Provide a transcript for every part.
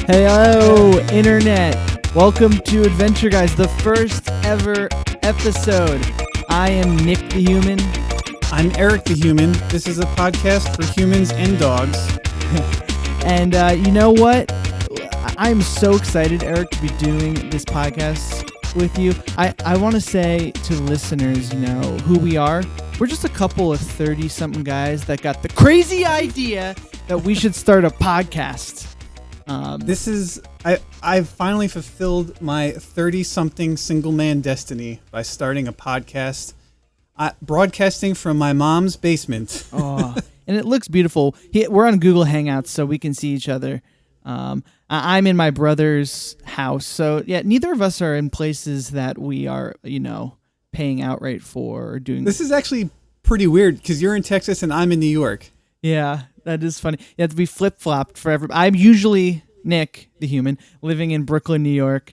Hello, Internet. Welcome to Adventure Guys, the first ever episode. I am Nick the Human. I'm Eric the Human. This is a podcast for humans and dogs. And you know what? I'm so excited, Eric, to be doing this podcast with you. I want to say to listeners, you know, who we are. We're just a couple of 30-something guys that got the crazy idea that we should start a podcast. I've finally fulfilled my 30-something single man destiny by starting a podcast, broadcasting from my mom's basement. Oh, and it looks beautiful. We're on Google Hangouts, so we can see each other. I'm in my brother's house, so yeah, neither of us are in places that we are, you know, paying outright for or doing. This is actually pretty weird because you're in Texas and I'm in New York. Yeah, that is funny. You have to be flip-flopped for everybody. I'm usually Nick, the Human, living in Brooklyn, New York.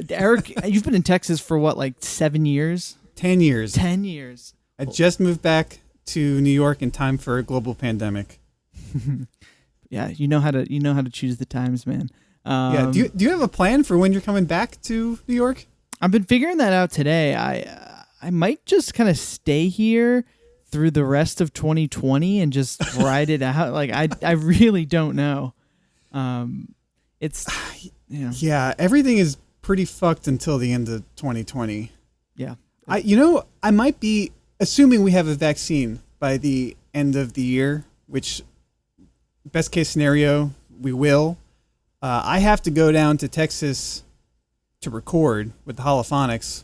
Eric, you've been in Texas for what, like 7 years? 10 years. 10 years. I just moved back to New York in time for a global pandemic. Yeah, you know how to choose the times, man. Yeah. Do you have a plan for when you're coming back to New York? I've been figuring that out today. I might just kind of stay here through the rest of 2020 and just ride it out. Like I really don't know. It's yeah, everything is pretty fucked until the end of 2020. Yeah. I might be assuming we have a vaccine by the end of the year, which best case scenario we will. I have to go down to Texas to record with the Holophonics,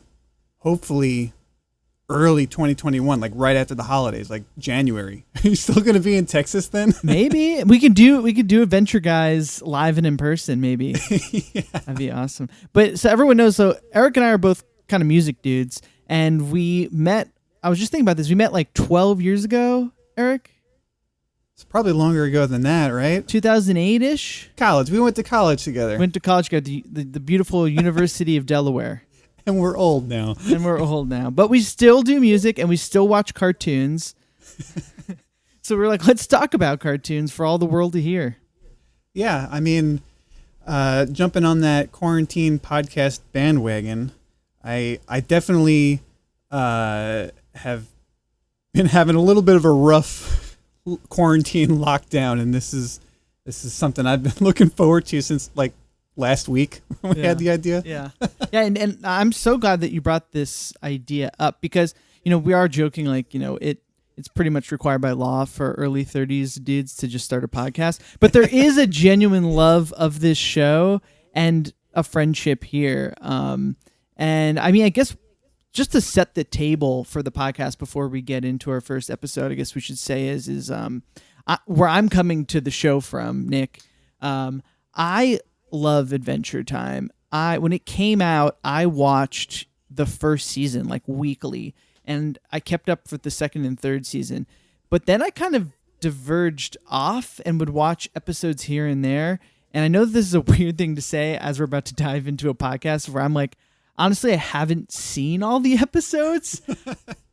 hopefully early 2021, like right after the holidays, like January. Are you still going to be in Texas then? Maybe we could do Adventure Guys live and in person. Maybe Yeah. That'd be awesome. But so everyone knows, so Eric and I are both kind of music dudes, and we met. I was just thinking about this. We met like 12 years ago, Eric. It's probably longer ago than that, right? 2008-ish. College. We went to college together. Went to college, got the beautiful University of Delaware. And we're old now. But we still do music and we still watch cartoons. So we're like, let's talk about cartoons for all the world to hear. Yeah, I mean, jumping on that quarantine podcast bandwagon, I definitely have been having a little bit of a rough quarantine lockdown, and this is something I've been looking forward to since like last week when we had the idea. Yeah. Yeah. And I'm so glad that you brought this idea up because, you know, we are joking, like, you know, it's pretty much required by law for early 30s dudes to just start a podcast. But there is a genuine love of this show and a friendship here. And I mean, I guess just to set the table for the podcast before we get into our first episode, I guess we should say is where I'm coming to the show from, Nick. I love Adventure Time. When it came out, I watched the first season like weekly, and I kept up for the second and third season. But then I kind of diverged off and would watch episodes here and there. And I know this is a weird thing to say as we're about to dive into a podcast where I'm like, honestly, I haven't seen all the episodes.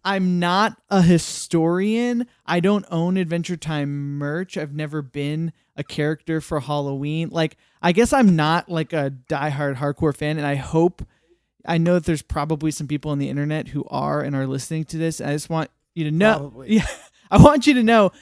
I'm not a historian. I don't own Adventure Time merch. I've never been a character for Halloween. Like, I guess I'm not like a diehard hardcore fan, and I know that there's probably some people on the internet who are and are listening to this. I just want you to know. Probably. Yeah, I want you to know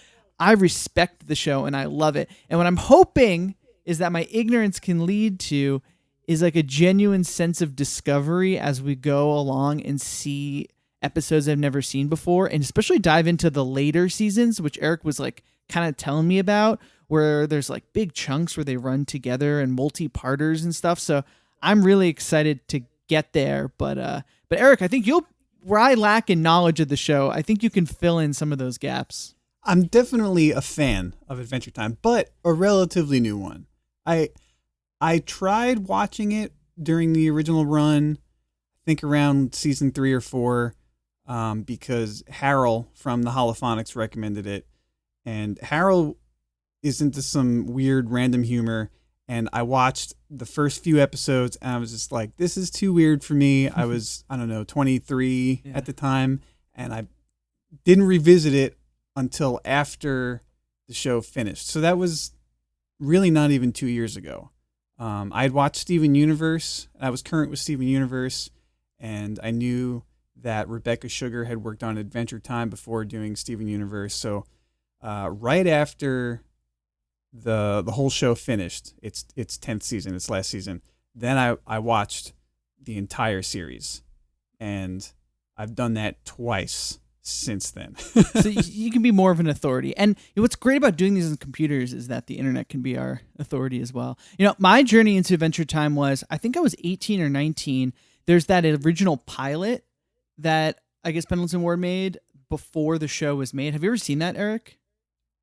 I respect the show and I love it. And what I'm hoping is that my ignorance can lead to is like a genuine sense of discovery as we go along and see episodes I've never seen before, and especially dive into the later seasons, which Eric was like kind of telling me about, where there's like big chunks where they run together and multi-parters and stuff. So I'm really excited to get there. But Eric, I think where I lack in knowledge of the show, I think you can fill in some of those gaps. I'm definitely a fan of Adventure Time, but a relatively new one. I tried watching it during the original run, I think around season 3 or 4, because Harold from the Holophonics recommended it. And Harold is into some weird random humor. And I watched the first few episodes and I was just like, this is too weird for me. I was, 23 at the time. And I didn't revisit it until after the show finished. So that was really not even 2 years ago. I had watched Steven Universe. I was current with Steven Universe, and I knew that Rebecca Sugar had worked on Adventure Time before doing Steven Universe. So right after the whole show finished, its 10th season, its last season, then I watched the entire series, and I've done that twice since then. So you can be more of an authority. And what's great about doing these on computers is that the internet can be our authority as well. My journey into Adventure Time was, I think I was 18 or 19. There's that original pilot that I guess Pendleton Ward made before the show was made. Have you ever seen that, Eric?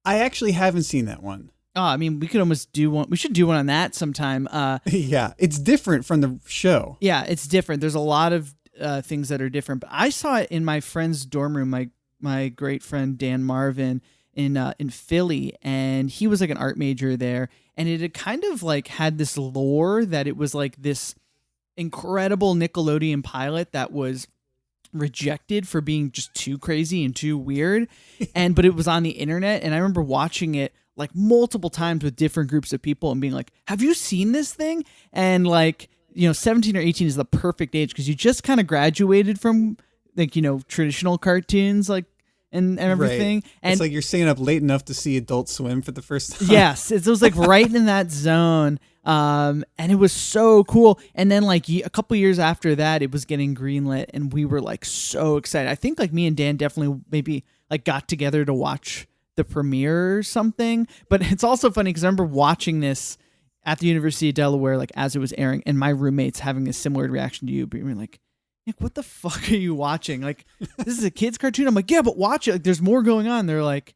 I actually haven't seen that one. Oh, I mean, we could almost do one. We should do one on that sometime. Yeah, it's different from the show. Yeah, it's different. There's a lot of things that are different. But I saw it in my friend's dorm room, my great friend Dan Marvin in Philly, and he was like an art major there, and it had kind of like had this lore that it was like this incredible Nickelodeon pilot that was rejected for being just too crazy and too weird, but it was on the internet, and I remember watching it like multiple times with different groups of people and being like, have you seen this thing? And like, 17 or 18 is the perfect age because you just kind of graduated from like, traditional cartoons, like, and everything. Right. And it's like you're staying up late enough to see Adult Swim for the first time. Yes. It was like right in that zone. And it was so cool. And then like a couple years after that, it was getting greenlit and we were like so excited. I think like me and Dan definitely maybe like got together to watch the premiere or something. But it's also funny because I remember watching this at the University of Delaware, like as it was airing, and my roommates having a similar reaction to you, being like, Nick, what the fuck are you watching? Like, this is a kid's cartoon. I'm like, yeah, but watch it. Like, there's more going on. They're like,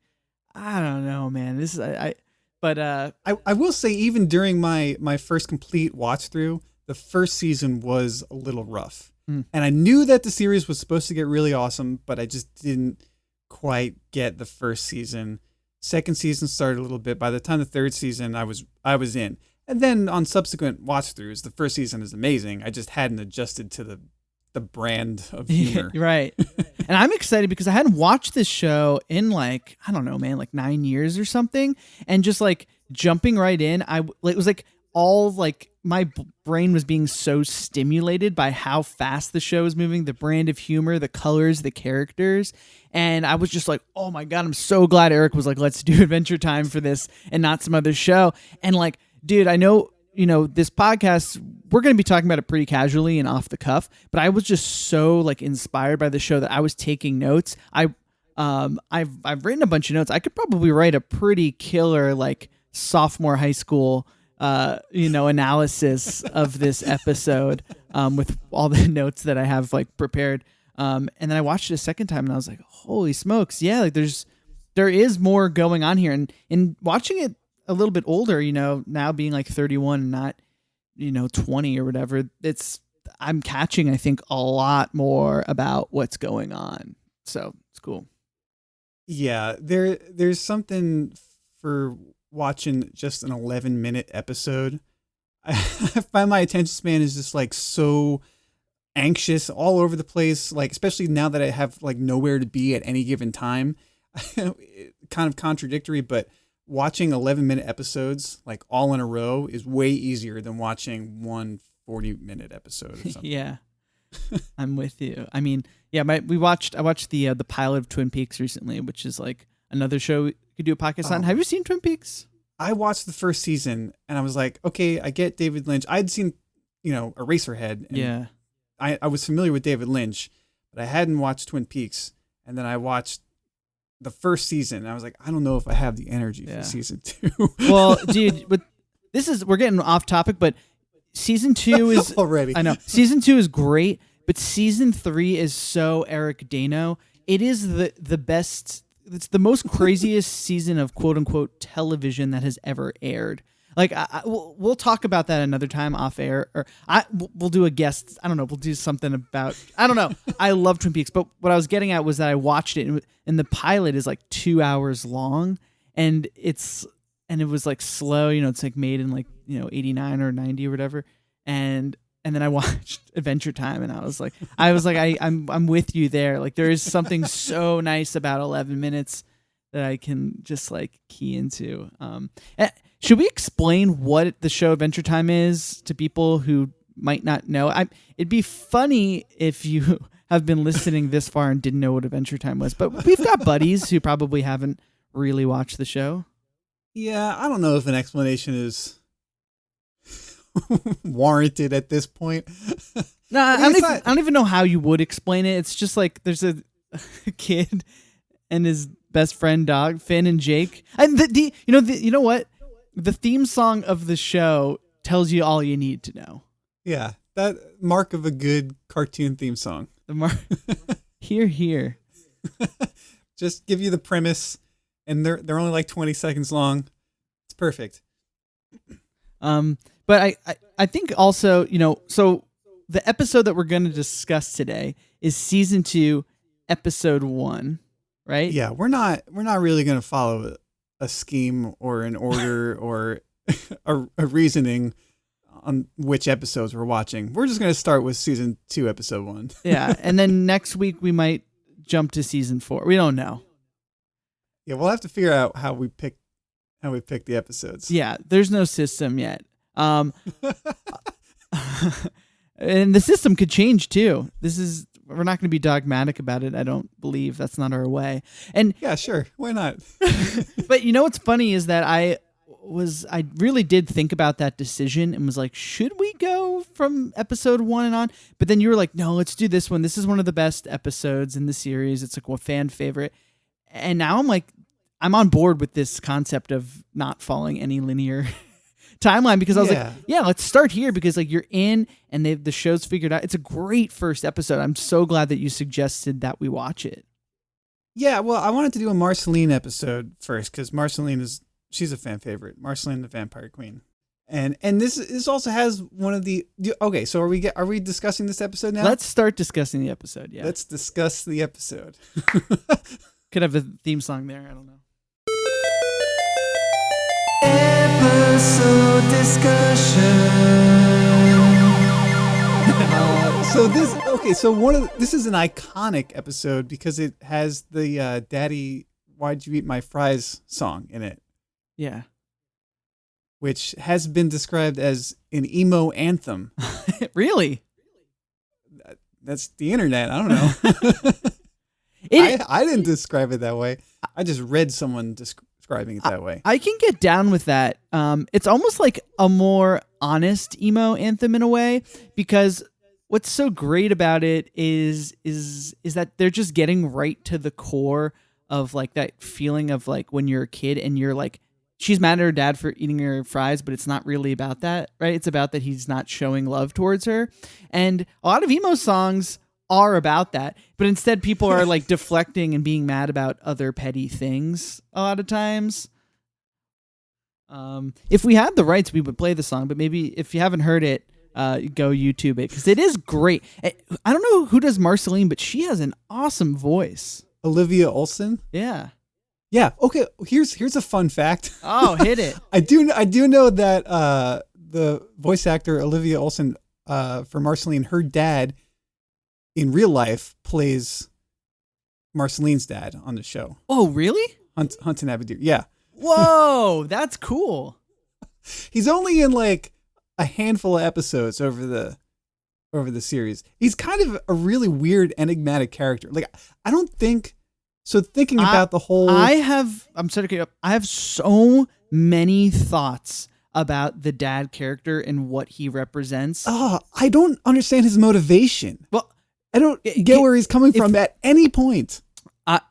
I don't know, man. This is I will say, even during my first complete watch through, the first season was a little rough, and I knew that the series was supposed to get really awesome, but I just didn't quite get the first season. Second season started a little bit. By the time the third season, I was in. And then on subsequent watch throughs, the first season is amazing. I just hadn't adjusted to the brand of humor. Right. And I'm excited because I hadn't watched this show in like, I don't know, man, like 9 years or something. And just like jumping right in, it was like all like my brain was being so stimulated by how fast the show is moving, the brand of humor, the colors, the characters. And I was just like, oh my God, I'm so glad Eric was like, let's do Adventure Time for this and not some other show. And like, dude, I know, this podcast, we're going to be talking about it pretty casually and off the cuff, but I was just so like inspired by the show that I was taking notes. I've written a bunch of notes. I could probably write a pretty killer, like sophomore high school, analysis of this episode, with all the notes that I have like prepared. And then I watched it a second time and I was like, holy smokes. Yeah. Like there is more going on here. And in watching it a little bit older, now being like 31 and not, 20 or whatever, I'm catching, I think, a lot more about what's going on. So it's cool. Yeah. There's something for watching just an 11-minute episode. I find my attention span is just like so anxious all over the place, like especially now that I have like nowhere to be at any given time. Kind of contradictory, but watching 11-minute episodes like all in a row is way easier than watching one 40-minute episode or something. Yeah. I'm with you. I mean, yeah, I watched the pilot of Twin Peaks recently, which is like another show we could do a podcast on. Have you seen Twin Peaks? I watched the first season and I was like, okay, I get David Lynch. I'd seen, Eraserhead. And yeah. I was familiar with David Lynch, but I hadn't watched Twin Peaks. And then I watched the first season and I was like, I don't know if I have the energy for season 2. Well, dude, but we're getting off topic, but season 2 is already. I know. Season 2 is great, but season 3 is so Eric Daino. It is the best. It's the most craziest season of quote unquote television that has ever aired. Like we'll talk about that another time off air, or we'll do a guest. I don't know. We'll do something about. I don't know. I love Twin Peaks, but what I was getting at was that I watched it, and the pilot is like 2 hours long, and it was like slow. It's like made in like 89 or 90 or whatever, and then I watched Adventure Time, and I was like, I'm with you there. Like there is something so nice about 11 minutes that I can just like key into. Should we explain what the show Adventure Time is to people who might not know? It'd be funny if you have been listening this far and didn't know what Adventure Time was, but we've got buddies who probably haven't really watched the show. Yeah, I don't know if an explanation is warranted at this point. No, I don't even know how you would explain it. It's just like there's a kid and his best friend dog, Finn and Jake. And you know what? The theme song of the show tells you all you need to know. Yeah, that mark of a good cartoon theme song. Here. Just give you the premise, and they're only like 20 seconds long. It's perfect. But I think also, so the episode that we're going to discuss today is season 2, episode 1, right? Yeah, we're not really going to follow a scheme or an order or a reasoning on which episodes we're watching. We're just going to start with season 2, episode 1. Yeah, and then next week we might jump to season 4. We don't know. Yeah, we'll have to figure out how we pick the episodes. Yeah, there's no system yet. And the system could change too. We're not going to be dogmatic about it. I don't believe that's not our way. And yeah, sure. Why not? But what's funny is that I really did think about that decision and was like, should we go from episode 1 and on? But then you were like, no, let's do this one. This is one of the best episodes in the series. It's like a fan favorite. And now I'm like, I'm on board with this concept of not following any linear timeline, because I was like, yeah, let's start here, because like you're in and the show's figured out. It's a great first episode. I'm so glad that you suggested that we watch it. Yeah, well, I wanted to do a Marceline episode first, because Marceline she's a fan favorite. Marceline the Vampire Queen. And this also has one of the okay, so are we discussing this episode now? Let's start discussing the episode, yeah. Let's discuss the episode. Could have a theme song there, I don't know. Episode discussion. This is an iconic episode because it has the "Daddy, Why'd You Eat My Fries" song in it. Yeah, which has been described as an emo anthem. Really? That's the internet. I don't know. I didn't describe it that way. I just read someone describing it that way. I can get down with that. It's almost like a more honest emo anthem in a way, because what's so great about it is that they're just getting right to the core of like that feeling of like when you're a kid and you're like, she's mad at her dad for eating her fries, but it's not really about that, right? It's about that he's not showing love towards her. And a lot of emo songs are about that, but instead people are like deflecting and being mad about other petty things a lot of times. If we had the rights, we would play the song, but maybe if you haven't heard it, go YouTube it, because it is great. I don't know who does Marceline, but she has an awesome voice. Olivia Olson? Yeah. Yeah. Okay. Here's a fun fact. Oh, hit it. I do know that the voice actor Olivia Olson for Marceline, her dad in real life plays Marceline's dad on the show. Oh, really? Hunting Abadir. Yeah. Whoa, that's cool. He's only in like a handful of episodes over the series. He's kind of a really weird, enigmatic character. Like, I don't think so. Thinking about the whole, I'm sorry to cut you up. I have so many thoughts about the dad character and what he represents. I don't understand his motivation. Well, I don't get where he's coming from at any point.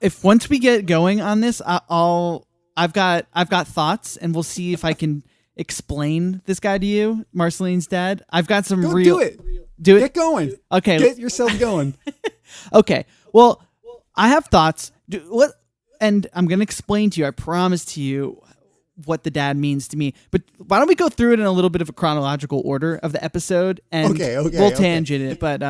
If once we get going on this, I've got thoughts, and we'll see if I can explain this guy to you, Marceline's dad. I've got some do it. Get going. Okay. Get yourself going. Okay. Well, I have thoughts. And I'm going to explain to you, I promise to you, what the dad means to me. But why don't we go through it in a little bit of a chronological order of the episode, and we'll tangent it. But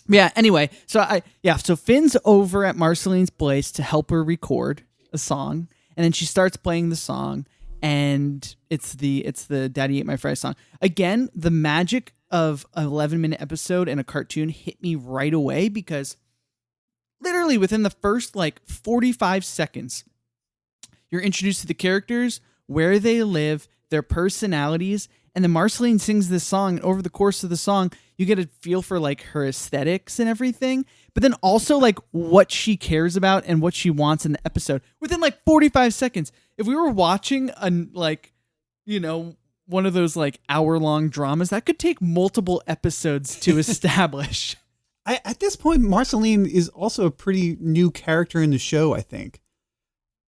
yeah, anyway, so Finn's over at Marceline's place to help her record a song, and then she starts playing the song, and it's the Daddy Ate My Fries song. Again, the magic of an 11-minute episode and a cartoon hit me right away, because literally within the first like 45 seconds, you're introduced to the characters. where they live, their personalities. And then Marceline sings this song, and over the course of the song, you get a feel for like her aesthetics and everything, but then also like what she cares about and what she wants in the episode within like 45 seconds. If we were watching one of those like hour-long dramas, that could take multiple episodes to establish. At this point, Marceline is also a pretty new character in the show, I think.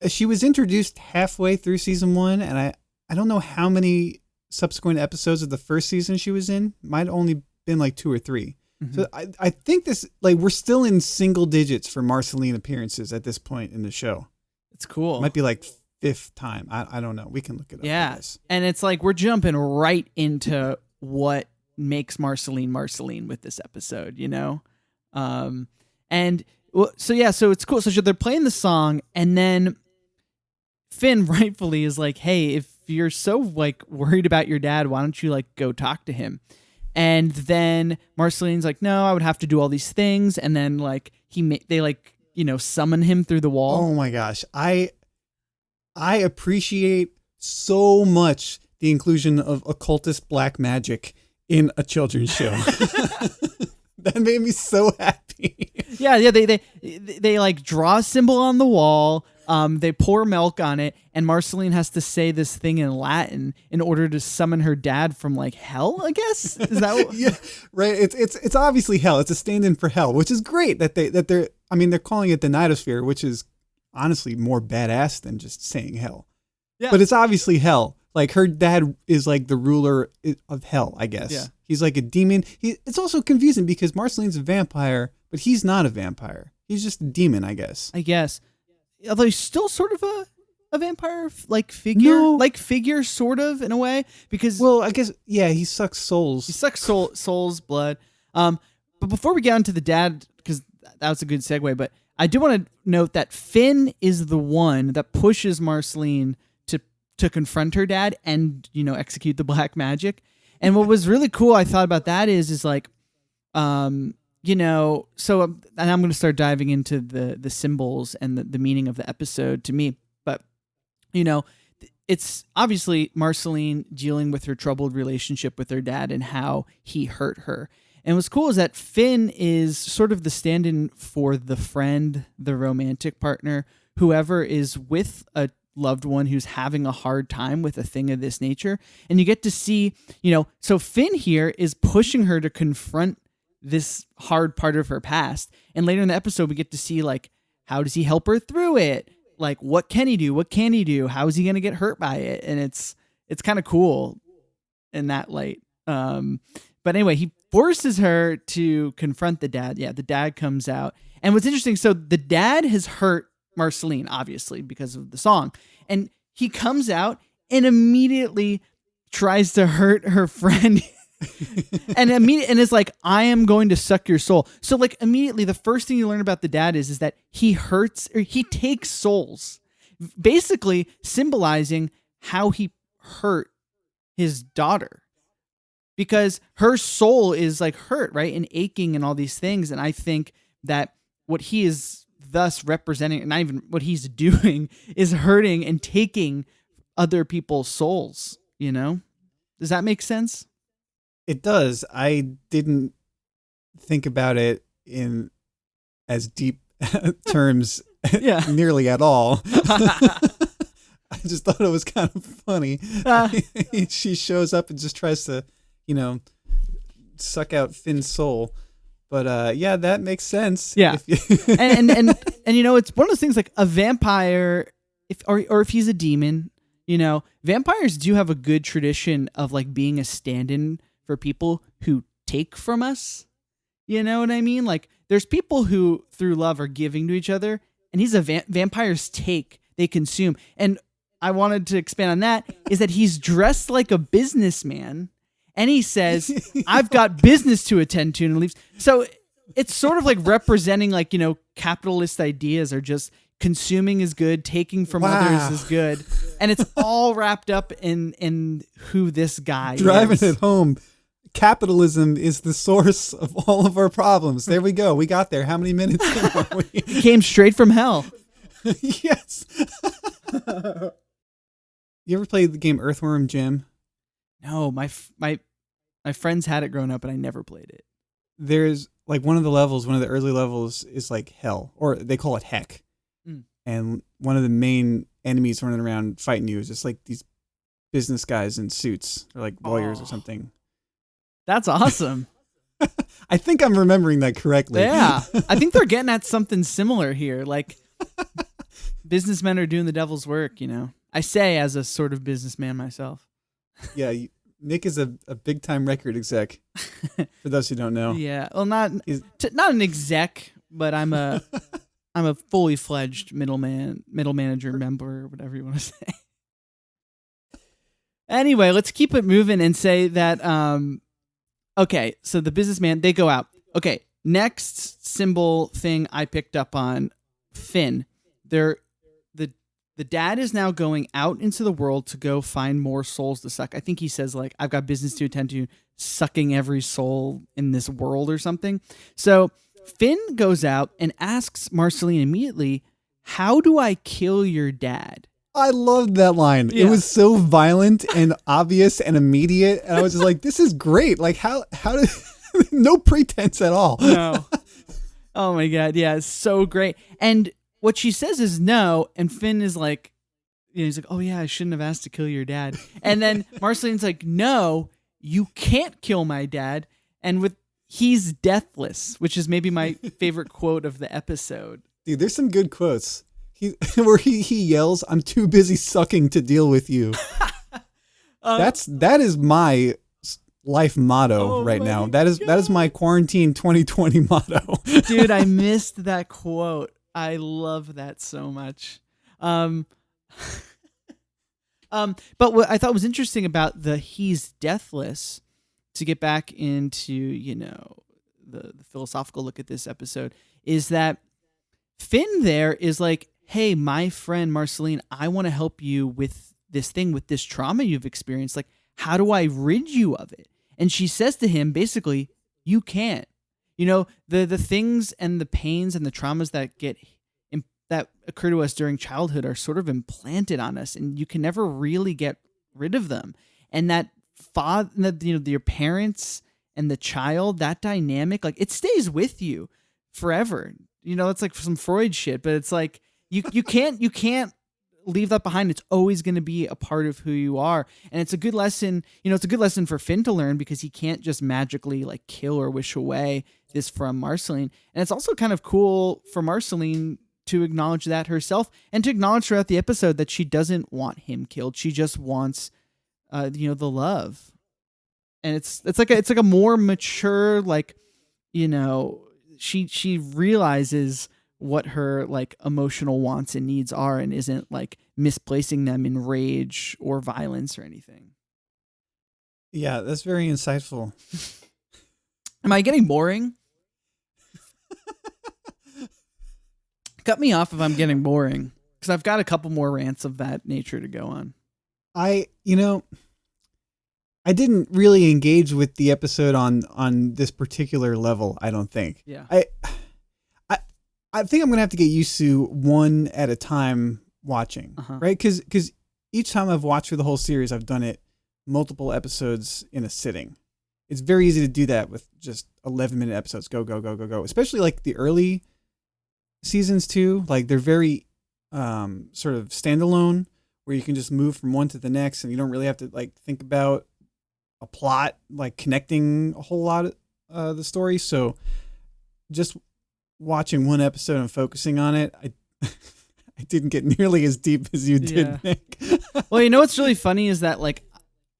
She was introduced halfway through season 1, and I don't know how many subsequent episodes of the first season she was in. Might only been like 2 or 3. Mm-hmm. So I think this, like, we're still in single digits for Marceline appearances at this point in the show. It's cool. It might be like 5th time. I don't know. We can look it up. Yeah. And it's like we're jumping right into what makes Marceline with this episode, you know? So it's cool. So they're playing the song, and then Finn rightfully is like, hey, if you're so like worried about your dad, why don't you like go talk to him? And then Marceline's like, no, I would have to do all these things. And then like they summon him through the wall. Oh my gosh. I appreciate so much the inclusion of occultist black magic in a children's show. That made me so happy. Yeah. They like draw a symbol on the wall. They pour milk on it, and Marceline has to say this thing in Latin in order to summon her dad from like hell, I guess. Is that what? Yeah, right. It's obviously hell. It's a stand-in for hell, which is great that they're calling it the Nightosphere, which is honestly more badass than just saying hell. Yeah. But it's obviously hell. Like her dad is like the ruler of hell, I guess. Yeah. He's like a demon. It's also confusing because Marceline's a vampire, but he's not a vampire. He's just a demon, I guess. Although he's still sort of a vampire like figure, sort of in a way, because I guess he sucks souls. He sucks souls, blood. But before we get into the dad, because that was a good segue, but I do want to note that Finn is the one that pushes Marceline to confront her dad and execute the black magic. And what was really cool, I thought about that is like, and I'm going to start diving into the symbols and the meaning of the episode to me. But, it's obviously Marceline dealing with her troubled relationship with her dad and how he hurt her. And what's cool is that Finn is sort of the stand-in for the friend, the romantic partner, whoever is with a loved one who's having a hard time with a thing of this nature. And you get to see, so Finn here is pushing her to confront this hard part of her past. And later in the episode, we get to see like, how does he help her through it? Like, what can he do? What can he do? How is he going to get hurt by it? And it's kind of cool in that light. But anyway, he forces her to confront the dad. Yeah. The dad comes out. And what's interesting, so the dad has hurt Marceline, obviously, because of the song. And he comes out and immediately tries to hurt her friend. and it's like, I am going to suck your soul. So like immediately the first thing you learn about the dad is that he hurts, or he takes souls, basically symbolizing how he hurt his daughter, because her soul is like hurt, right? And aching and all these things. And I think that what he is thus representing, and not even what he's doing, is hurting and taking other people's souls, Does that make sense? It does. I didn't think about it in as deep terms nearly at all. I just thought it was kind of funny. She shows up and just tries to, suck out Finn's soul. But that makes sense. Yeah. and it's one of those things like a vampire, if he's a demon, vampires do have a good tradition of like being a stand-in for people who take from us. You know what I mean? Like there's people who through love are giving to each other, and he's a vampires take, they consume. And I wanted to expand on that, is that he's dressed like a businessman, and he says, I've got business to attend to, and leaves. So it's sort of like representing like, capitalist ideas are just consuming is good, taking from others is good. And it's all wrapped up in who this guy is. Driving it home. Capitalism is the source of all of our problems. There we go. We got there. How many minutes are we? He came straight from hell. Yes. You ever played the game Earthworm Jim? No, my friends had it growing up, and I never played it. There's like one of the early levels is like hell, or they call it heck. Mm. And one of the main enemies running around fighting you is just like these business guys in suits, or like lawyers or something. That's awesome. I think I'm remembering that correctly. Yeah. I think they're getting at something similar here. Like, businessmen are doing the devil's work, you know. I say as a sort of businessman myself. Yeah, Nick is a big time record exec. For those who don't know. Yeah, well, not an exec, but I'm a fully fledged middle manager member, whatever you want to say. Anyway, let's keep it moving and say that. Okay, so the businessman, they go out. Okay, next symbol thing I picked up on, Finn. The dad is now going out into the world to go find more souls to suck. I think he says, like, I've got business to attend to, sucking every soul in this world or something. So Finn goes out and asks Marceline immediately, how do I kill your dad? I loved that line. Yeah. It was so violent and obvious and immediate. And I was just like, this is great. Like, how did, no pretense at all. No. Oh my God. Yeah. It's so great. And what she says is no, and Finn is like, you know, he's like, oh yeah, I shouldn't have asked to kill your dad. And then Marceline's like, no, you can't kill my dad. And he's deathless, which is maybe my favorite quote of the episode. Dude, there's some good quotes. Where he yells, I'm too busy sucking to deal with you. That is my life motto right now. That is my quarantine 2020 motto. Dude, I missed that quote. I love that so much. But what I thought was interesting about he's deathless, to get back into, you know, the philosophical look at this episode, is that Finn there is like, hey, my friend Marceline, I want to help you with this thing, with this trauma you've experienced. Like, how do I rid you of it? And she says to him, basically, you can't. You know, the things and the pains and the traumas that occur to us during childhood are sort of implanted on us, and you can never really get rid of them. And that your parents and the child, that dynamic, like, it stays with you forever. You know, it's like some Freud shit, but it's like you can't leave that behind. It's always going to be a part of who you are. And it's a good lesson. You know, it's a good lesson for Finn to learn, because he can't just magically like kill or wish away this from Marceline. And it's also kind of cool for Marceline to acknowledge that herself, and to acknowledge throughout the episode that she doesn't want him killed. She just wants, the love. And it's like a more mature, like, you know, she realizes what her like emotional wants and needs are, and isn't like misplacing them in rage or violence or anything. Yeah, that's very insightful. Am I getting boring? Cut me off if I'm getting boring, because I've got a couple more rants of that nature to go on. I didn't really engage with the episode on this particular level, I don't think. Yeah. I think I'm going to have to get used to one at a time watching, right? Because each time I've watched through the whole series, I've done it multiple episodes in a sitting. It's very easy to do that with just 11-minute episodes. Go, go, go, go, go. Especially like the early seasons too. Like, they're very sort of standalone, where you can just move from one to the next, and you don't really have to like think about a plot, like connecting a whole lot of the story. So just watching one episode and focusing on it, I didn't get nearly as deep as you did, Nick. Well, you know what's really funny is that like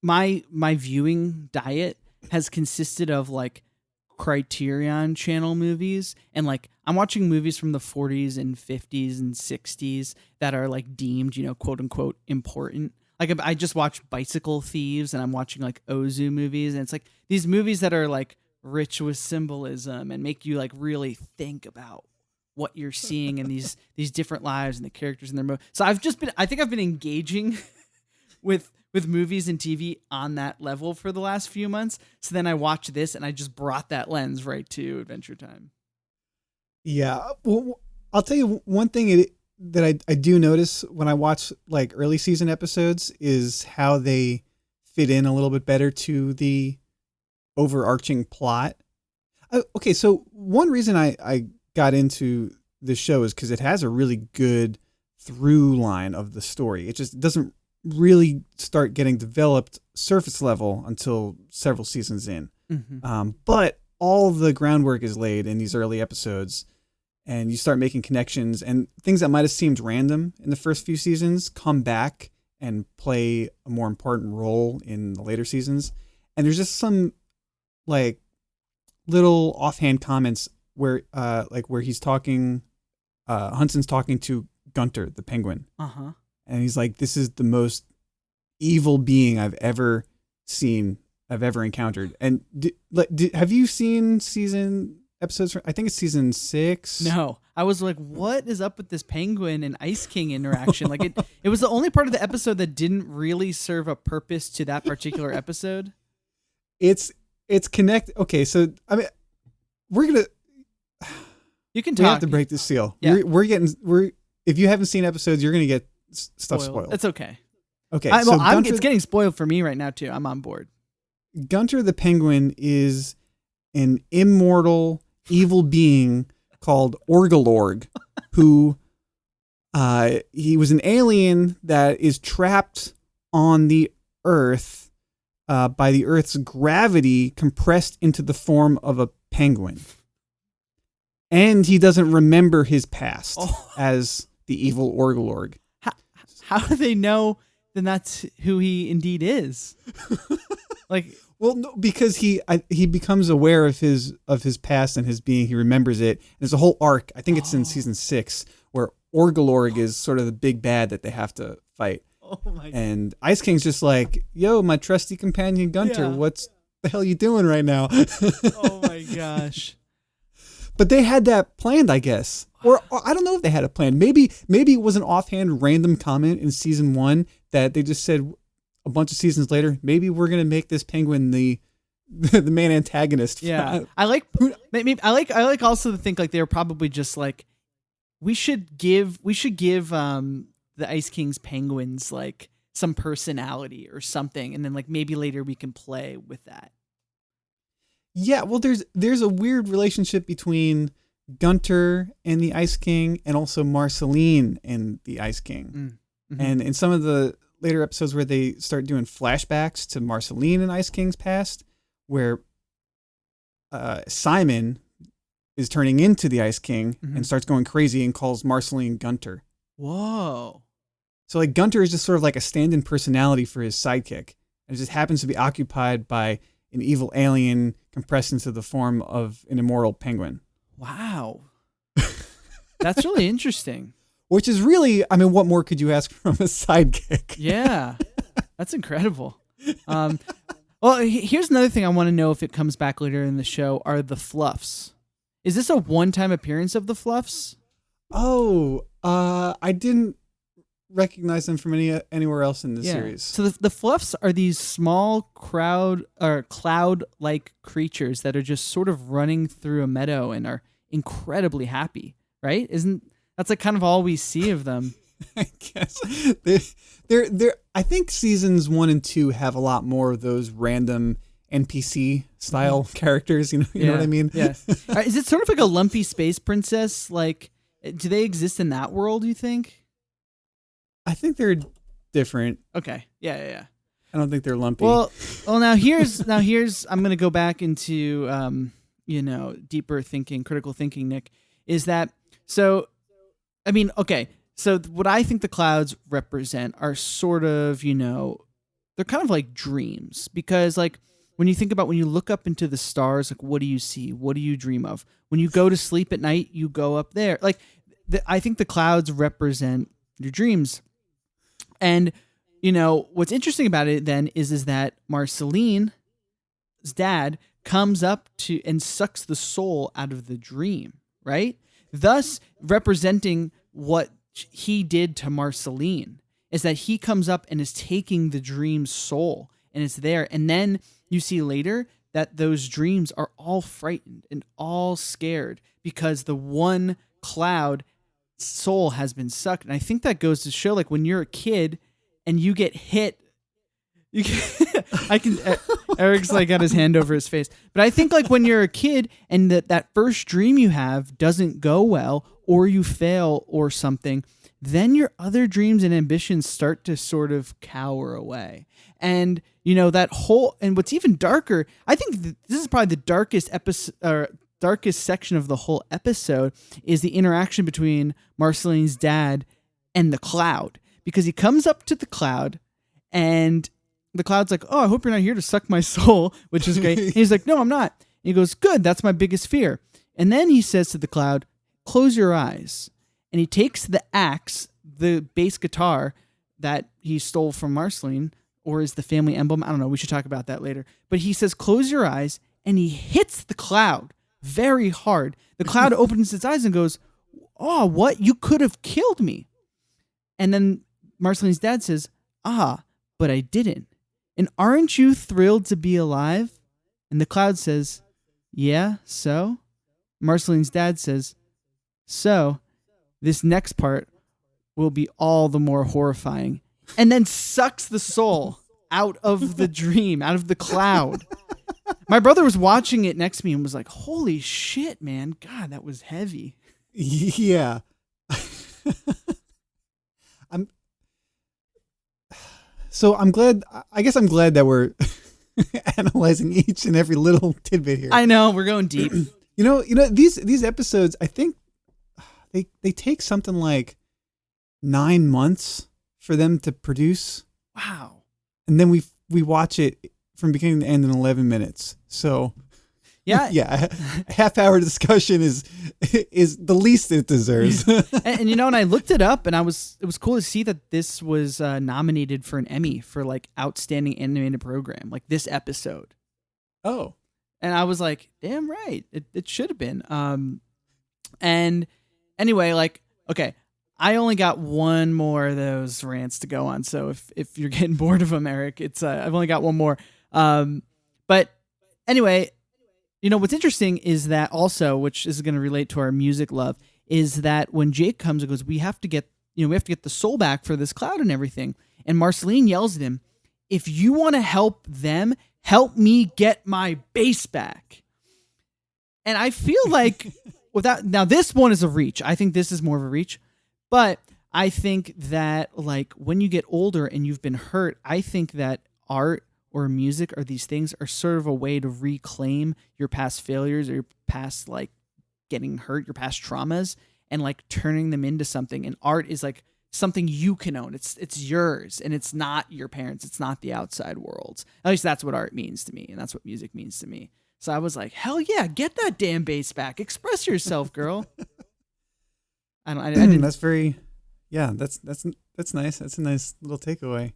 my viewing diet has consisted of like Criterion Channel movies, and like I'm watching movies from the 40s and 50s and 60s that are like deemed, you know, quote unquote important. Like, I just watched Bicycle Thieves, and I'm watching like Ozu movies, and it's like these movies that are like rich with symbolism and make you like really think about what you're seeing in these different lives and the characters in their So I think I've been engaging with movies and TV on that level for the last few months. So then I watched this, and I just brought that lens right to Adventure Time. Yeah. Well, I'll tell you one thing that I do notice when I watch like early season episodes is how they fit in a little bit better to the overarching plot. Okay, so one reason I got into this show is because it has a really good through line of the story. It just doesn't really start getting developed surface level until several seasons in. Mm-hmm. But all the groundwork is laid in these early episodes, and you start making connections, and things that might have seemed random in the first few seasons come back and play a more important role in the later seasons. And there's just some like little offhand comments where he's talking, Hudson's talking to Gunter, the penguin. Uh-huh. And he's like, this is the most evil being I've ever encountered. And have you seen episodes? I think it's season 6. No, I was like, what is up with this penguin and Ice King interaction? Like it was the only part of the episode that didn't really serve a purpose to that particular episode. It's connected. Okay. So, I mean, You can we talk. have to break this seal. Yeah. If you haven't seen episodes, you're going to get stuff spoiled. That's okay. Okay. It's getting spoiled for me right now too. I'm on board. Gunter the penguin is an immortal evil being called Orgalorg, who he was an alien that is trapped on the Earth by the Earth's gravity compressed into the form of a penguin. And he doesn't remember his past as the evil Orgalorg. How do they know then that's who he indeed is? Like, well, no, because he becomes aware of his past and his being. He remembers it. There's a whole arc. I think it's in season 6 where Orgalorg is sort of the big bad that they have to fight. Oh my! And Ice King's just like, yo, my trusty companion Gunter, What's the hell you doing right now? Oh my gosh! But they had that planned, I guess. Or I don't know if they had it planned. Maybe it was an offhand random comment in season 1 that they just said a bunch of seasons later, maybe we're going to make this penguin the main antagonist. Yeah. I like also to think like they were probably just like, we should give the Ice King's penguins like some personality or something. And then like maybe later we can play with that. Yeah, well, there's a weird relationship between Gunter and the Ice King, and also Marceline and the Ice King. Mm-hmm. And in some of the later episodes where they start doing flashbacks to Marceline and Ice King's past, where Simon is turning into the Ice King and starts going crazy and calls Marceline Gunter. Whoa! So like Gunter is just sort of like a stand-in personality for his sidekick, and it just happens to be occupied by an evil alien compressed into the form of an immortal penguin. Wow. That's really interesting. Which is really, I mean, what more could you ask from a sidekick? Yeah. That's incredible. Well, here's another thing I want to know if it comes back later in the show are the Fluffs. Is this a one-time appearance of the Fluffs? Oh, I didn't recognize them from anywhere else in the series. So the Fluffs are these small cloud-like creatures that are just sort of running through a meadow and are incredibly happy, right? That's like kind of all we see of them. I guess they're I think seasons 1 and 2 have a lot more of those random NPC style characters. You know what I mean? Yeah. Is it sort of like a lumpy space princess? Like, do they exist in that world? You think? I think they're different. Okay. Yeah. I don't think they're lumpy. Well. Now here's I'm gonna go back into deeper thinking, critical thinking. Nick, is that so? I mean, okay. So what I think the clouds represent are sort of, they're kind of like dreams, because like when you look up into the stars, like what do you see? What do you dream of? When you go to sleep at night, you go up there. Like I think the clouds represent your dreams. And, what's interesting about it then is that Marceline's dad comes up to and sucks the soul out of the dream, right? Thus representing what he did to Marceline is that he comes up and is taking the dream's soul and it's there. And then you see later that those dreams are all frightened and all scared because the one cloud soul has been sucked. And I think that goes to show, like, when you're a kid and you get hit, Eric's like got his hand over his face. But I think, like, when you're a kid and that first dream you have doesn't go well, or you fail or something, then your other dreams and ambitions start to sort of cower away. And, that whole, and what's even darker, I think this is probably the darkest episode, or darkest section of the whole episode, is the interaction between Marceline's dad and the cloud. Because he comes up to the cloud and the cloud's like, "Oh, I hope you're not here to suck my soul," which is great. And he's like, "No, I'm not." And he goes, "Good, that's my biggest fear." And then he says to the cloud, "Close your eyes." And he takes the axe, the bass guitar that he stole from Marceline, or is the family emblem. I don't know. We should talk about that later. But he says, "Close your eyes." And he hits the cloud very hard. The cloud opens its eyes and goes, "Oh, what? You could have killed me." And then Marceline's dad says, "Ah, but I didn't. And aren't you thrilled to be alive?" And the cloud says, "Yeah, so?" Marceline's dad says, "So, this next part will be all the more horrifying." And then sucks the soul out of the dream, out of the cloud. My brother was watching it next to me and was like, "Holy shit, man. God, that was heavy." Yeah. I'm glad that we're analyzing each and every little tidbit here. I know, we're going deep. These episodes, I think they take something like 9 months for them to produce. Wow. And then we watch it from beginning to end in 11 minutes. So yeah, a half-hour discussion is the least it deserves. and I looked it up, and it was cool to see that this was nominated for an Emmy for, like, outstanding animated program, like this episode. Oh, and I was like, damn right, it should have been. And anyway, like, okay, I only got one more of those rants to go on. So if you're getting bored of them, Eric, it's I've only got one more. But anyway. What's interesting is that also, which is going to relate to our music love, is that when Jake comes and goes, we have to get the soul back for this cloud and everything. And Marceline yells at him, "If you want to help them, help me get my bass back." And I feel like now this one is a reach. I think this is more of a reach, but I think that, like, when you get older and you've been hurt, I think that art or music or these things are sort of a way to reclaim your past failures or your past, like, getting hurt, your past traumas, and, like, turning them into something. And art is, like, something you can own. It's yours, and it's not your parents. It's not the outside world. At least that's what art means to me, and that's what music means to me. So I was like, hell yeah, get that damn bass back. Express yourself, girl. I didn't. That's very, yeah. That's nice. That's a nice little takeaway.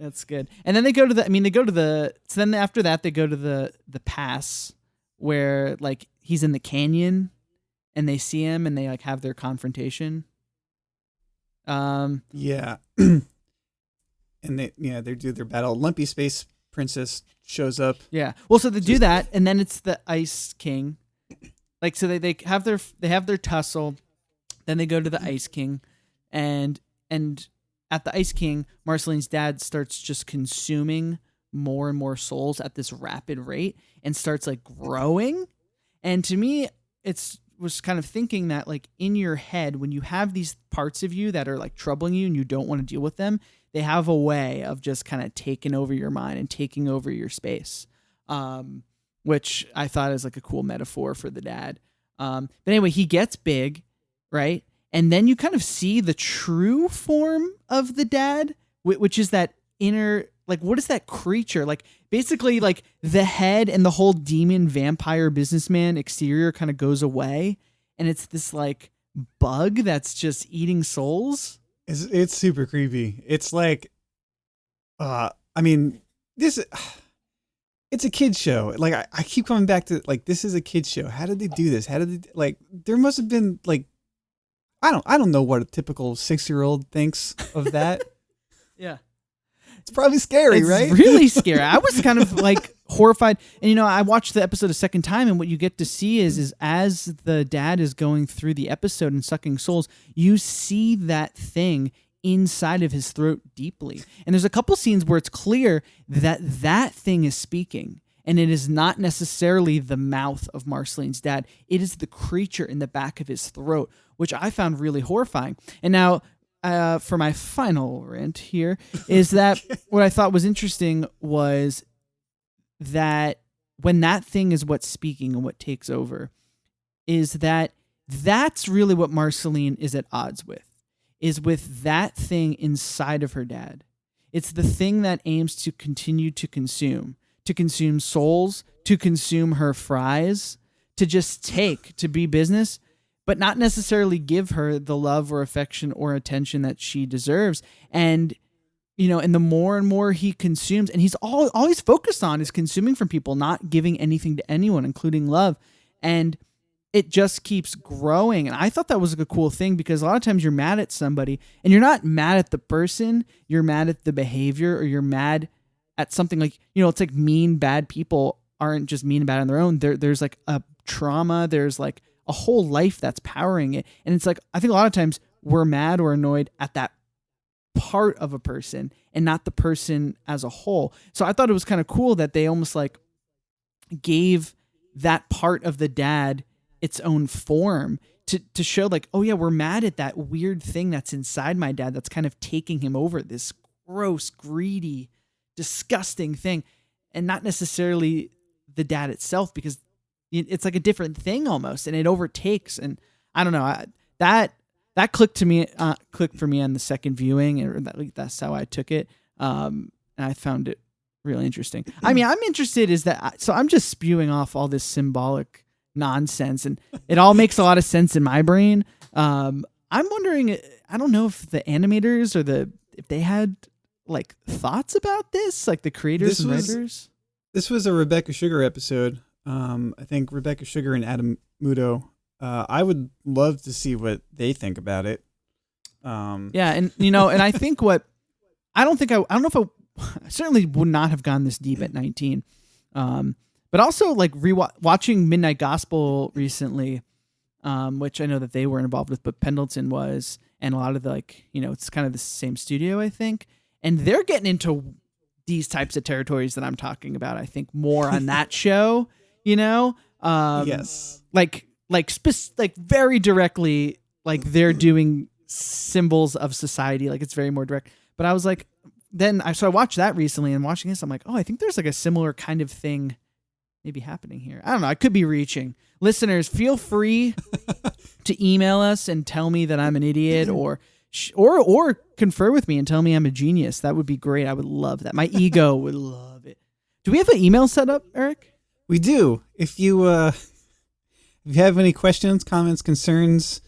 That's good. And then so then after that, they go to the pass where, like, he's in the canyon and they see him and they, like, have their confrontation. Yeah. And they do their battle. Lumpy Space Princess shows up. Yeah. Well, so they do that, and then it's the Ice King. Like, so they have their tussle, then they go to the Ice King, and at the Ice King, Marceline's dad starts just consuming more and more souls at this rapid rate and starts, like, growing. And to me, was kind of thinking that, like, in your head, when you have these parts of you that are, like, troubling you and you don't want to deal with them, they have a way of just kind of taking over your mind and taking over your space, which I thought is, like, a cool metaphor for the dad. But anyway, he gets big, right? And then you kind of see the true form of the dad, which is that inner, like, what is that creature? Like, basically, like, the head and the whole demon vampire businessman exterior kind of goes away. And it's this, like, bug that's just eating souls. It's super creepy. It's like, it's a kid's show. Like, I keep coming back to, like, this is a kid's show. How did they do this? How did they, like, there must have been, like, I don't know what a typical 6-year-old thinks of that. Yeah. It's probably scary, right? It's really scary. I was kind of like, horrified. And I watched the episode a second time, and what you get to see is as the dad is going through the episode and sucking souls, you see that thing inside of his throat deeply. And there's a couple scenes where it's clear that that thing is speaking. And it is not necessarily the mouth of Marceline's dad. It is the creature in the back of his throat, which I found really horrifying. And now, for my final rant here, is that what I thought was interesting was that when that thing is what's speaking and what takes over, is that that's really what Marceline is at odds with that thing inside of her dad. It's the thing that aims to continue to consume souls, to consume her fries, to just take, to be business, but not necessarily give her the love or affection or attention that she deserves. And, and the more and more he consumes, and he's all he's focused on is consuming from people, not giving anything to anyone, including love. And it just keeps growing. And I thought that was a cool thing, because a lot of times you're mad at somebody and you're not mad at the person, you're mad at the behavior, or you're mad at something like, it's like mean, bad people aren't just mean and bad on their own. There's like a trauma. There's like a whole life that's powering it. And it's like, I think a lot of times we're mad or annoyed at that part of a person and not the person as a whole. So I thought it was kind of cool that they almost like gave that part of the dad its own form to show like, oh yeah, we're mad at that weird thing that's inside my dad that's kind of taking him over, this gross, greedy, disgusting thing, and not necessarily the dad itself, because it's like a different thing almost, and it overtakes. And I don't know, that clicked for me on the second viewing, and that's how I took it. And I found it really interesting. I mean, I'm interested so I'm just spewing off all this symbolic nonsense, and it all makes a lot of sense in my brain. I'm wondering, I don't know if the animators or if they had like thoughts about this, like the creators and writers. This was a Rebecca Sugar episode. I think Rebecca Sugar and Adam Muto. I would love to see what they think about it. Yeah, and and I think I don't know if I certainly would not have gone this deep at 19. But also like watching Midnight Gospel recently, which I know that they were involved with, but Pendleton was, and a lot of the it's kind of the same studio, I think. And they're getting into these types of territories that I'm talking about, I think, more on that show, Yes. Like very directly, like they're doing symbols of society. Like it's very more direct. But I was like, so I watched that recently, and watching this, I'm like, oh, I think there's like a similar kind of thing maybe happening here. I don't know. I could be reaching. Listeners, feel free to email us and tell me that I'm an idiot, or confer with me and tell me I'm a genius. That would be great. I would love that. My ego would love it. Do we have an email set up, Eric? We do. If you have any questions, comments, concerns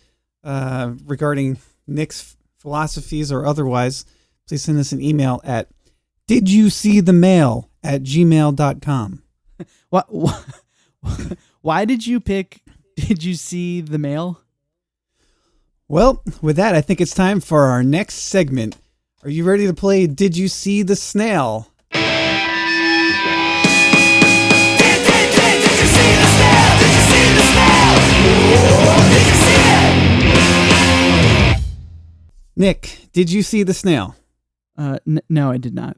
regarding Nick's philosophies or otherwise, please send us an email at didyousee-the-mail@gmail.com. Why did you pick Did You See the Mail? Well, with that, I think it's time for our next segment. Are you ready to play Did You See the Snail? Did you see the snail? Did you see the snail? Did you see it? Nick, did you see the snail? No, I did not.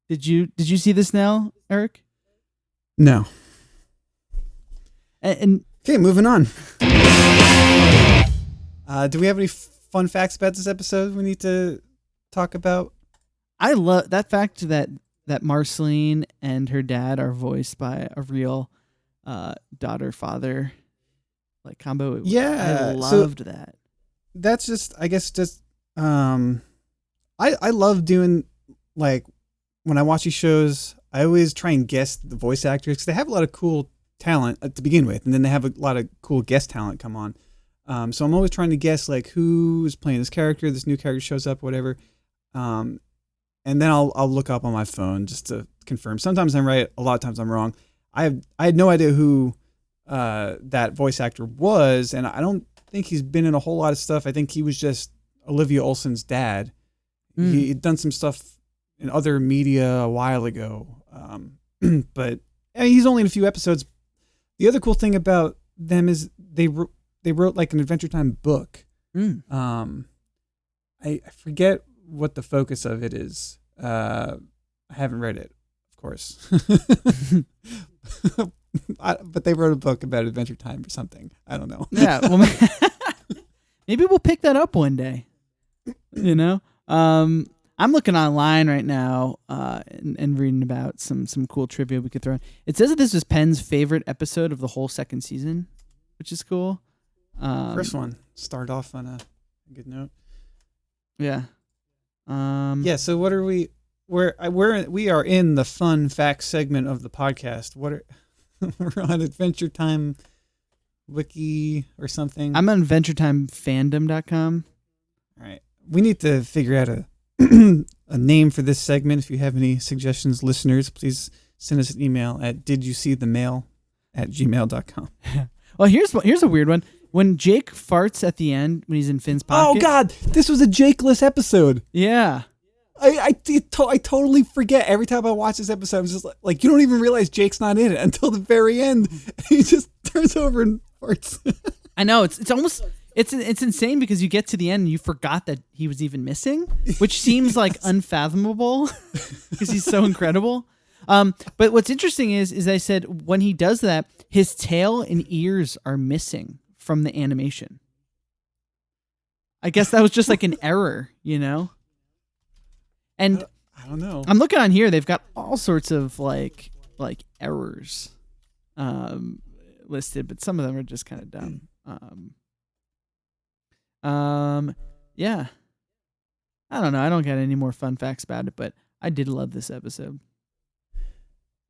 Did you see the snail, Eric? No. And okay, moving on. Do we have any fun facts about this episode we need to talk about? I love that fact that Marceline and her dad are voiced by a real daughter-father like combo. Yeah, I loved that. That's just, I guess, I love doing, like, when I watch these shows, I always try and guess the voice actors, because they have a lot of cool talent to begin with, and then they have a lot of cool guest talent come on. So I'm always trying to guess, like, who's playing this character, this new character shows up, whatever. And then I'll look up on my phone just to confirm. Sometimes I'm right, a lot of times I'm wrong. I had no idea who that voice actor was, and I don't think he's been in a whole lot of stuff. I think he was just Olivia Olsen's dad. He'd done some stuff in other media a while ago. But I mean, he's only in a few episodes. The other cool thing about them is they wrote like an Adventure Time book. I forget what the focus of it is. I haven't read it, of course. But they wrote a book about Adventure Time or something. I don't know. Yeah, well, maybe we'll pick that up one day. You know, I'm looking online right now and reading about some cool trivia we could throw in. It says that this was Penn's favorite episode of the whole second season, which is cool. First one started off on a good note. Yeah. Yeah. So what are we? We are in the fun facts segment of the podcast. We're on Adventure Time Wiki or something. I'm on AdventureTimeFandom.com. All right. We need to figure out a name for this segment. If you have any suggestions, listeners, please send us an email at didyousethemail@gmail.com. Well, here's a weird one. When Jake farts at the end when he's in Finn's pocket. Oh God, this was a Jake-less episode. Yeah. I totally forget every time I watch this episode. I'm just like you don't even realize Jake's not in it until the very end. He just turns over and farts. I know it's almost it's insane because you get to the end and you forgot that he was even missing, which seems like unfathomable because he's so incredible. But what's interesting is I said when he does that, his tail and ears are missing from the animation. I guess that was just like an error, you know. And I don't know. I'm looking on here; they've got all sorts of like errors listed, but some of them are just kind of dumb. Yeah. I don't know. I don't got any more fun facts about it, but I did love this episode.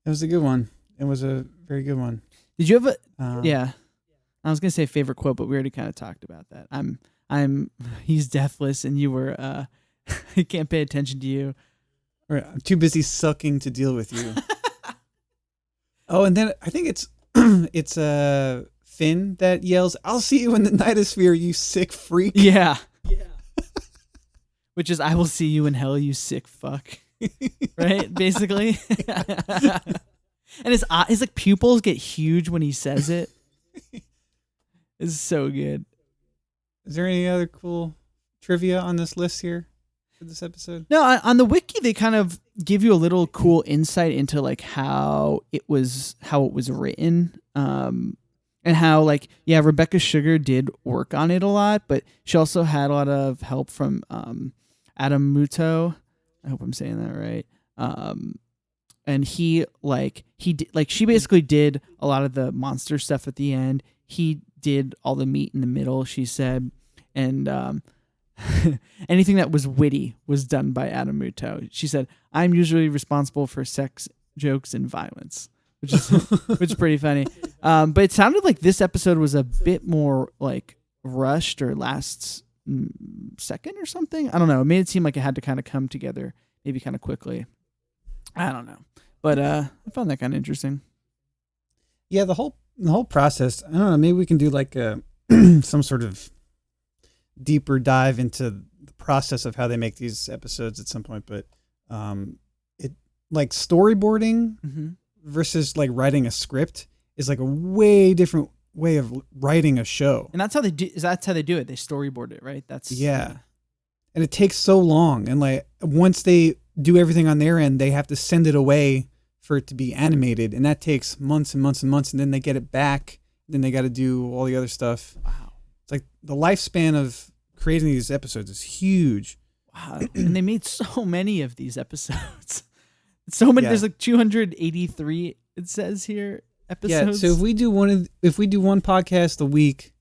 It was a good one. It was a very good one. Did you have a? Yeah. I was gonna say favorite quote, but we already kind of talked about that. He's deathless, and you were. I can't pay attention to you. Right, I'm too busy sucking to deal with you. Oh, and then I think it's Finn that yells, "I'll see you in the Nightosphere, you sick freak." Yeah. Which is, "I will see you in hell, you sick fuck." Right, basically. And his like pupils get huge when he says it. It's so good. Is there any other cool trivia on this list here for this episode? No, on the wiki they kind of give you a little cool insight into like how it was written, and how like Rebecca Sugar did work on it a lot, but she also had a lot of help from Adam Muto. I hope I'm saying that right. And she basically did a lot of the monster stuff at the end. He did all the meat in the middle, she said, and anything that was witty was done by Adam Muto. She said, "I'm usually responsible for sex jokes and violence," which is pretty funny. But it sounded like this episode was a bit more like rushed or last second or something. I don't know. It made it seem like it had to kind of come together maybe kind of quickly. I don't know. But I found that kind of interesting. Yeah, the whole process. I don't know. Maybe we can do like some sort of deeper dive into the process of how they make these episodes at some point. But it like storyboarding versus like writing a script is like a way different way of writing a show. And that's how they do. That's how they do it. They storyboard it, right? That's yeah. And it takes so long. And like once they do everything on their end, they have to send it away for it to be animated, and that takes months and months and months, and then they get it back, then they got to do all the other stuff. Wow. It's like the lifespan of creating these episodes is huge. Wow. And they made so many of these episodes. So many. Yeah. There's like 283, it says here, episodes. Yeah, so if we do one podcast a week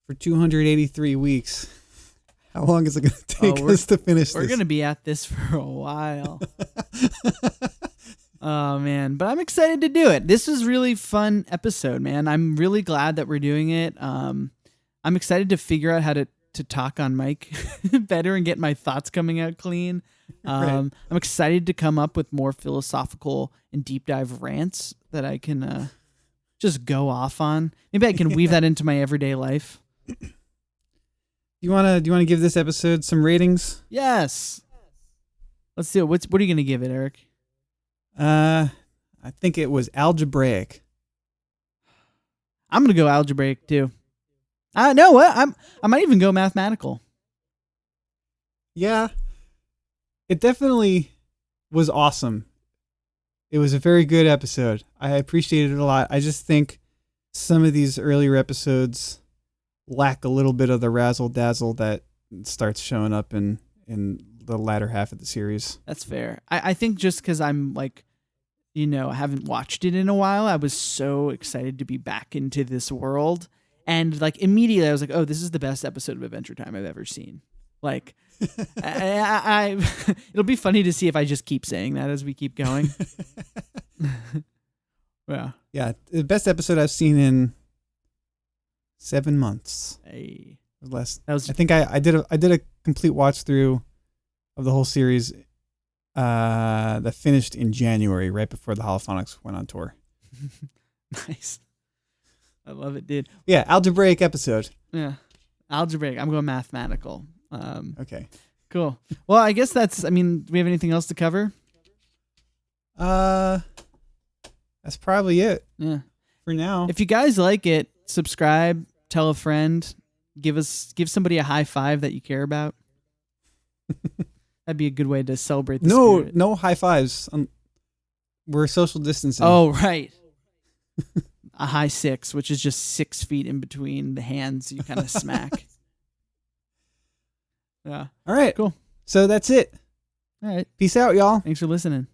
for 283 weeks, how long is it going to take us to finish this? We're going to be at this for a while. Oh, man. But I'm excited to do it. This was really fun episode, man. I'm really glad that we're doing it. I'm excited to figure out how to talk on mic better and get my thoughts coming out clean. Right. I'm excited to come up with more philosophical and deep dive rants that I can just go off on. Maybe I can weave that into my everyday life. Do you want to give this episode some ratings? Yes. Let's do it. What are you gonna give it, Eric? I think it was algebraic. I'm gonna go algebraic too. No, what? I might even go mathematical. Yeah, it definitely was awesome. It was a very good episode. I appreciated it a lot. I just think some of these earlier episodes lack a little bit of the razzle dazzle that starts showing up in the latter half of the series. That's fair. I think just because I'm like, I haven't watched it in a while, I was so excited to be back into this world. And like immediately I was like, oh, this is the best episode of Adventure Time I've ever seen. Like, I it'll be funny to see if I just keep saying that as we keep going. Yeah, the best episode I've seen in 7 months. Hey. Less. That was. I think I did a complete watch through of the whole series. That finished in January, right before the Holophonics went on tour. Nice. I love it, dude. Yeah, algebraic episode. Yeah, algebraic. I'm going mathematical. Okay. Cool. Well, I guess that's. I mean, do we have anything else to cover? That's probably it. Yeah. For now. If you guys like it, subscribe, tell a friend, give somebody a high five that you care about. That'd be a good way to celebrate the spirit. No high fives. We're social distancing. Oh, right. A high six, which is just 6 feet in between the hands you kind of smack. Yeah. All right. Cool. So that's it. All right. Peace out, y'all. Thanks for listening.